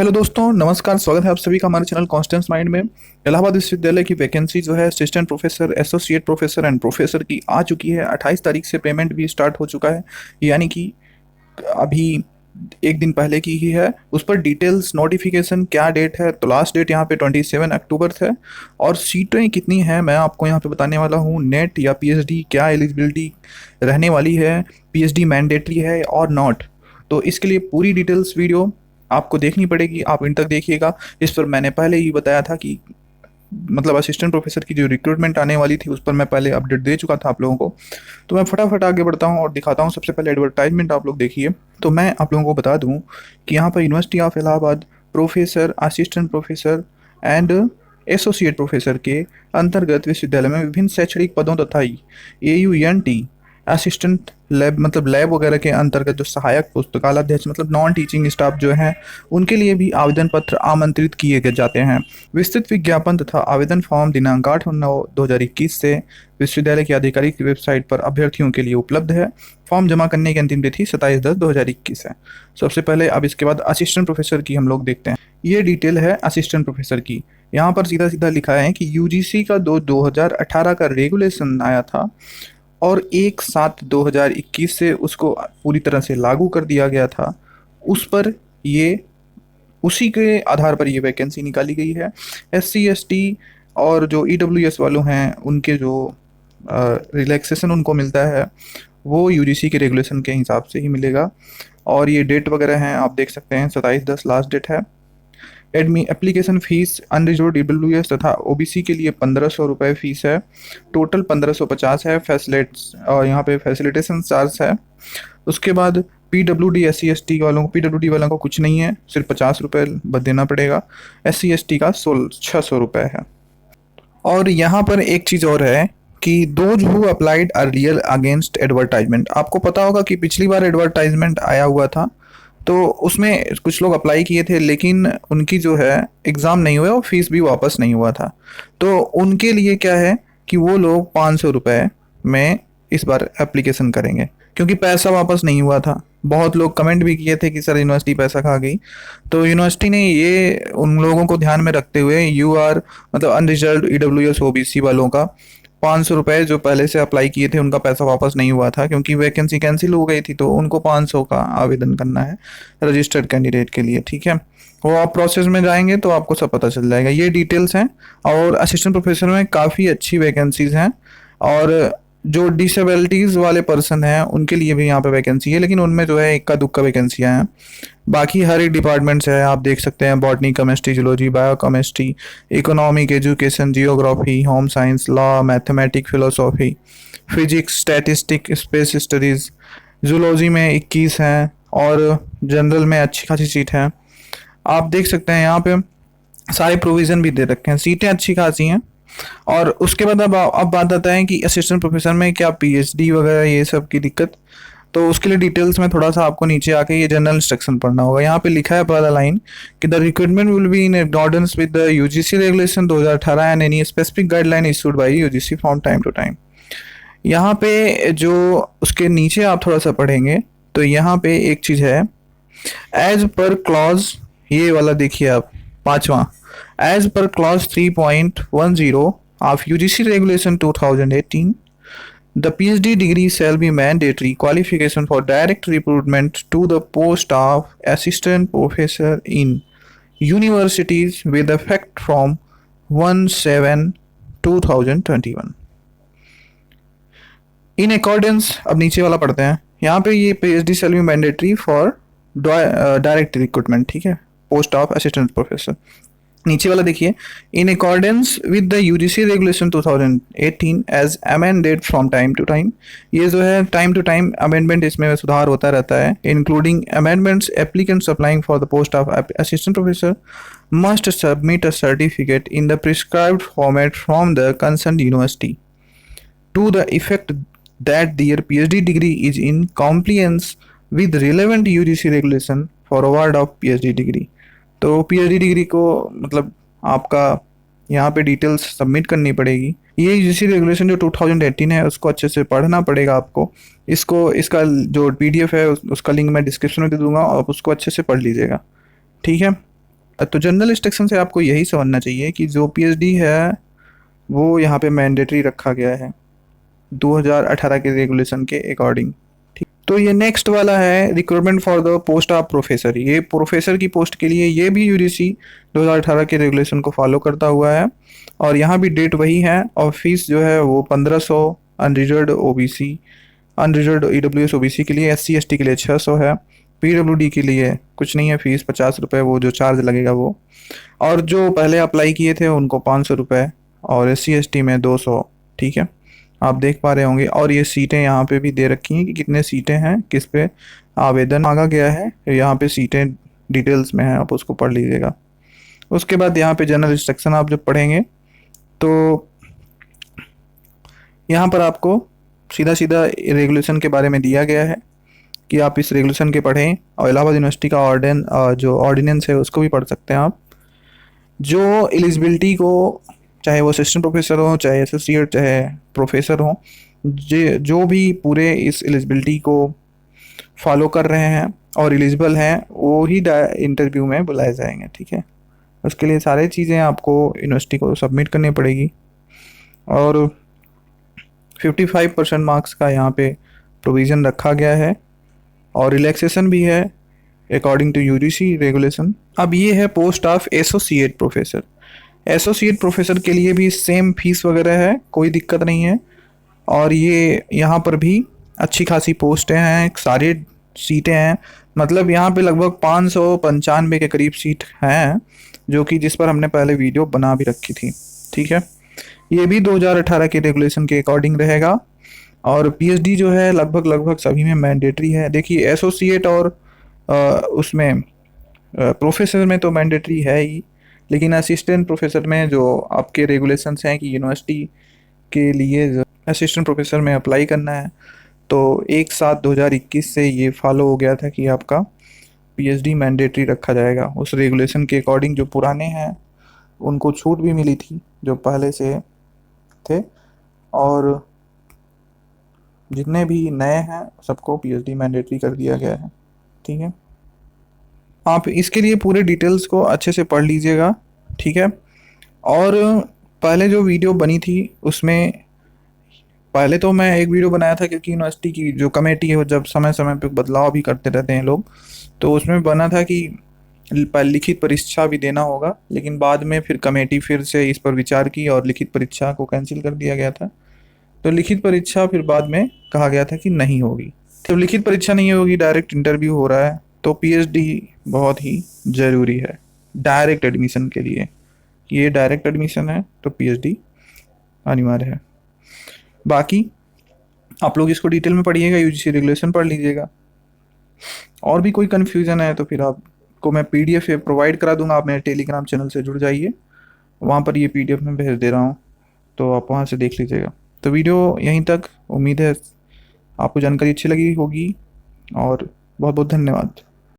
Hello दोस्तों, नमस्कार। स्वागत है आप सभी का हमारे चैनल कॉन्स्टेंस माइंड में। इलाहाबाद विश्वविद्यालय की वैकेंसी जो है assistant professor, associate professor and professor की आ चुकी है। 28 तारीख से पेमेंट भी स्टार्ट हो चुका है, यानी कि अभी एक दिन पहले की ही है। उस पर डिटेल्स, नोटिफिकेशन, क्या डेट है, तो लास्ट डेट यहाँ पे 27 अक्टूबर है। और सीटें कितनी हैं मैं आपको यहाँ पे बताने वाला हूँ। नेट या पीएचडी क्या एलिजिबिलिटी रहने वाली है, पीएचडी मैंडेटरी है और नॉट, तो इसके लिए पूरी डिटेल्स वीडियो आपको देखनी पड़ेगी। आप इन तक देखिएगा। इस पर मैंने पहले ही बताया था कि मतलब असिस्टेंट प्रोफेसर की जो रिक्रूटमेंट आने वाली थी उस पर मैं पहले अपडेट दे चुका था आप लोगों को। तो मैं फटाफट आगे बढ़ता हूँ और दिखाता हूँ। सबसे पहले एडवर्टाइजमेंट आप लोग देखिए। तो मैं आप लोगों को बता दूँ कि यहाँ पर university of Allahabad professor, assistant professor and associate professor के अंतर्गत विश्वविद्यालय में विभिन्न शैक्षणिक पदों तथा AUNT असिस्टेंट लैब मतलब लैब वगैरह के अंतर्गत जो सहायक पुस्तकालय मतलब नॉन टीचिंग स्टाफ जो है उनके लिए भी आवेदन पत्र आमंत्रित किए गए जाते हैं। विस्तृत विज्ञापन तथा आवेदन फॉर्म दिनांक 8/9/2021 से विश्वविद्यालय की आधिकारिक वेबसाइट पर अभ्यर्थियों के लिए उपलब्ध है। फॉर्म जमा करने की अंतिम तिथि 27/10/2021 है। सबसे पहले अब इसके बाद असिस्टेंट प्रोफेसर की हम लोग देखते हैं। ये डिटेल है असिस्टेंट प्रोफेसर की। यहाँ पर सीधा सीधा लिखा है कि यूजीसी का 2018 का रेगुलेशन आया था और 1/7/2021 से उसको पूरी तरह से लागू कर दिया गया था। उस पर ये उसी के आधार पर ये वैकेंसी निकाली गई है। SC ST और जो EWS वालों हैं उनके जो रिलैक्सेशन उनको मिलता है वो यूजीसी के रेगुलेशन के हिसाब से ही मिलेगा। और ये डेट वगैरह हैं आप देख सकते हैं। 27/10 लास्ट डेट है। एप्लीकेशन फीस अनरिजर्व्ड EWS तथा OBC के लिए 1500 रुपये फीस है। टोटल 1550 है। फैसिलिट्स और यहाँ पे फैसिलिटेशन चार्ज है। उसके बाद PWD SC ST वालों को कुछ नहीं है, सिर्फ 50 रुपये देना पड़ेगा। SC ST का 600 रुपये है। और यहाँ पर एक चीज़ और है कि those who applied earlier against advertisement, आपको पता होगा कि पिछली बार एडवर्टाइजमेंट आया हुआ था तो उसमें कुछ लोग अप्लाई किए थे लेकिन उनकी जो है एग्ज़ाम नहीं हुआ और फीस भी वापस नहीं हुआ था। तो उनके लिए क्या है कि वो लोग 500 रुपये में इस बार एप्लीकेशन करेंगे क्योंकि पैसा वापस नहीं हुआ था। बहुत लोग कमेंट भी किए थे कि सर यूनिवर्सिटी पैसा खा गई। तो यूनिवर्सिटी ने ये उन लोगों को ध्यान में रखते हुए UR मतलब अनरिजर्व्ड EWS OBC वालों का 500 रुपये जो पहले से अप्लाई किए थे उनका पैसा वापस नहीं हुआ था क्योंकि वैकेंसी कैंसिल हो गई थी, तो उनको 500 का आवेदन करना है रजिस्टर्ड कैंडिडेट के लिए। ठीक है, वो आप प्रोसेस में जाएंगे तो आपको सब पता चल जाएगा। ये डिटेल्स हैं। और असिस्टेंट प्रोफेसर में काफ़ी अच्छी वैकेंसीज हैं और जो डिसेबिलिटीज़ वाले पर्सन हैं उनके लिए भी यहाँ पे वैकेंसी है, लेकिन उनमें जो है इक्का दुक्का वैकेंसियाँ हैं। बाकी हर एक डिपार्टमेंट से है, आप देख सकते हैं। Botany, chemistry, zoology, biochemistry, economic, education, geography, home science, law, mathematic, philosophy, physics, statistic, space studies. Zoology में 21 हैं और जनरल में अच्छी खासी सीट है। आप देख सकते हैं यहाँ पे सारे प्रोविज़न भी दे रखे हैं, सीटें अच्छी खासी हैं। और उसके बाद अब बात आता है कि असिस्टेंट प्रोफेसर में क्या PhD वगैरह ये सब की दिक्कत। तो उसके लिए डिटेल्स में थोड़ा सा आपको नीचे आके ये जनरल इंस्ट्रक्शन पढ़ना होगा। यहाँ पे लिखा है पहला लाइन कि the recruitment will be in accordance with the UGC regulation 2018 and any specific guideline issued by UGC from time to time. यहाँ पे जो उसके नीचे आप थोड़ा सा पढ़ेंगे तो यहाँ पे एक चीज़ है, एज पर क्लॉज, ये वाला देखिए आप, पांचवा, एज पर clause 3.10 of UGC Regulation 2018, the PhD degree shall be mandatory qualification for direct recruitment to the post of assistant professor in universities with effect from 1/7/2021. In accordance, अब नीचे वाला पढ़ते हैं। यहाँ पे ये PhD shall be mandatory for direct recruitment, ठीक है, पोस्ट ऑफ असिस्टेंट प्रोफेसर। नीचे वाला देखिए, in accordance with the UGC regulation 2018 as amended from time to time. ये जो है टाइम टू टाइम अमेंडमेंट, इसमें सुधार होता रहता है। Including amendments, applicants applying for the post of assistant professor must submit a certificate in the prescribed format from the concern university to the effect that their PhD degree is in compliance with relevant UGC regulation for award of PhD degree। तो PhD degree को मतलब आपका यहाँ पे details submit करनी पड़ेगी। ये UGC regulation जो 2018 है उसको अच्छे से पढ़ना पड़ेगा आपको। इसका जो PDF है उसका लिंक मैं डिस्क्रिप्शन में दे दूंगा और उसको अच्छे से पढ़ लीजिएगा, ठीक है। तो जनरल इंस्ट्रक्शन से आपको यही समझना चाहिए कि जो पीएचडी है वो यहाँ पे मैंडेटरी रखा गया है 2018 के रेगुलेशन के अकॉर्डिंग। ठीक, तो ये नेक्स्ट वाला है recruitment for the post of professor. ये प्रोफेसर की पोस्ट के लिए ये भी यूजीसी 2018 के रेगुलेशन को फॉलो करता हुआ है और यहाँ भी डेट वही है और फीस जो है वो 1500 unreserved OBC, unreserved EWS OBC के लिए, एससी एसटी के लिए 600 है, पीडब्ल्यूडी के लिए कुछ नहीं है फीस 50 रुपये वो जो चार्ज लगेगा वो, और जो पहले अप्लाई किए थे उनको 500 रुपये और एससी एसटी में 200। ठीक है, आप देख पा रहे होंगे और ये सीटें यहाँ पे भी दे रखी हैं कि कितने सीटें हैं, किस पे आवेदन मांगा गया है, यहाँ पे सीटें डिटेल्स में है, आप उसको पढ़ लीजिएगा। उसके बाद यहाँ पे जनरल इंस्ट्रक्शन आप जब पढ़ेंगे तो यहाँ पर आपको सीधा सीधा रेगुलेशन के बारे में दिया गया है कि आप इस रेगुलेशन के पढ़ें और इलाहाबाद यूनिवर्सिटी का जो ऑर्डिनेंस है उसको भी पढ़ सकते हैं आप। जो एलिजिबिलिटी को, चाहे वो असिस्टेंट प्रोफेसर हो, चाहे एसोसिएट, चाहे प्रोफेसर हो, जो भी पूरे इस एलिजिबिलिटी को फॉलो कर रहे हैं और एलिजिबल हैं वो ही इंटरव्यू में बुलाए जाएंगे। ठीक है, उसके लिए सारी चीज़ें आपको यूनिवर्सिटी को सबमिट करनी पड़ेगी और 55% मार्क्स का यहाँ पे प्रोविज़न रखा गया है और रिलैक्सेशन भी है अकॉर्डिंग टू यूजीसी रेगुलेशन। अब ये है post of associate professor. Associate professor के लिए भी सेम फीस वगैरह है, कोई दिक्कत नहीं है और ये यहाँ पर भी अच्छी खासी पोस्टें हैं, सारी सीटें हैं, मतलब यहाँ पे लगभग 595 के करीब सीट हैं जो कि जिस पर हमने पहले वीडियो बना भी रखी थी। ठीक है, ये भी 2018 के रेगुलेशन के अकॉर्डिंग रहेगा और पीएचडी जो है लगभग लगभग सभी में मैंडेटरी है। देखिए एसोसिएट और उसमें प्रोफेसर में तो मैंडेटरी है ही, लेकिन असिस्टेंट प्रोफेसर में जो आपके रेगुलेशंस हैं कि यूनिवर्सिटी के लिए असिस्टेंट प्रोफेसर में अप्लाई करना है तो 1/7/2021 से ये फॉलो हो गया था कि आपका पीएचडी मैंडेटरी रखा जाएगा। उस रेगुलेशन के अकॉर्डिंग जो पुराने हैं उनको छूट भी मिली थी जो पहले से थे और जितने भी नए हैं सबको पीएचडी मैंडेटरी कर दिया गया है। ठीक है, आप इसके लिए पूरे डिटेल्स को अच्छे से पढ़ लीजिएगा। ठीक है, और पहले जो वीडियो बनी थी उसमें पहले तो मैं एक वीडियो बनाया था क्योंकि यूनिवर्सिटी की जो कमेटी है वो जब समय समय पे बदलाव भी करते रहते हैं लोग, तो उसमें बना था कि लिखित परीक्षा भी देना होगा, लेकिन बाद में फिर कमेटी फिर से इस पर विचार की और लिखित परीक्षा को कैंसिल कर दिया गया था। तो लिखित परीक्षा फिर बाद में कहा गया था कि नहीं होगी, तो लिखित परीक्षा नहीं होगी, डायरेक्ट इंटरव्यू हो रहा है। तो पीएचडी बहुत ही ज़रूरी है डायरेक्ट एडमिशन के लिए, ये डायरेक्ट एडमिशन है तो पीएचडी अनिवार्य है। बाकी आप लोग इसको डिटेल में पढ़िएगा, यूजीसी रेगुलेशन पढ़ लीजिएगा। और भी कोई कन्फ्यूज़न है तो फिर आपको मैं पीडीएफ प्रोवाइड करा दूंगा, आप मेरे टेलीग्राम चैनल से जुड़ जाइए, वहाँ पर ये पीडीएफ मैं भेज दे रहा हूँ तो आप वहाँ से देख लीजिएगा। तो वीडियो यहीं तक, उम्मीद है आपको जानकारी अच्छी लगी होगी और बहुत बहुत धन्यवाद।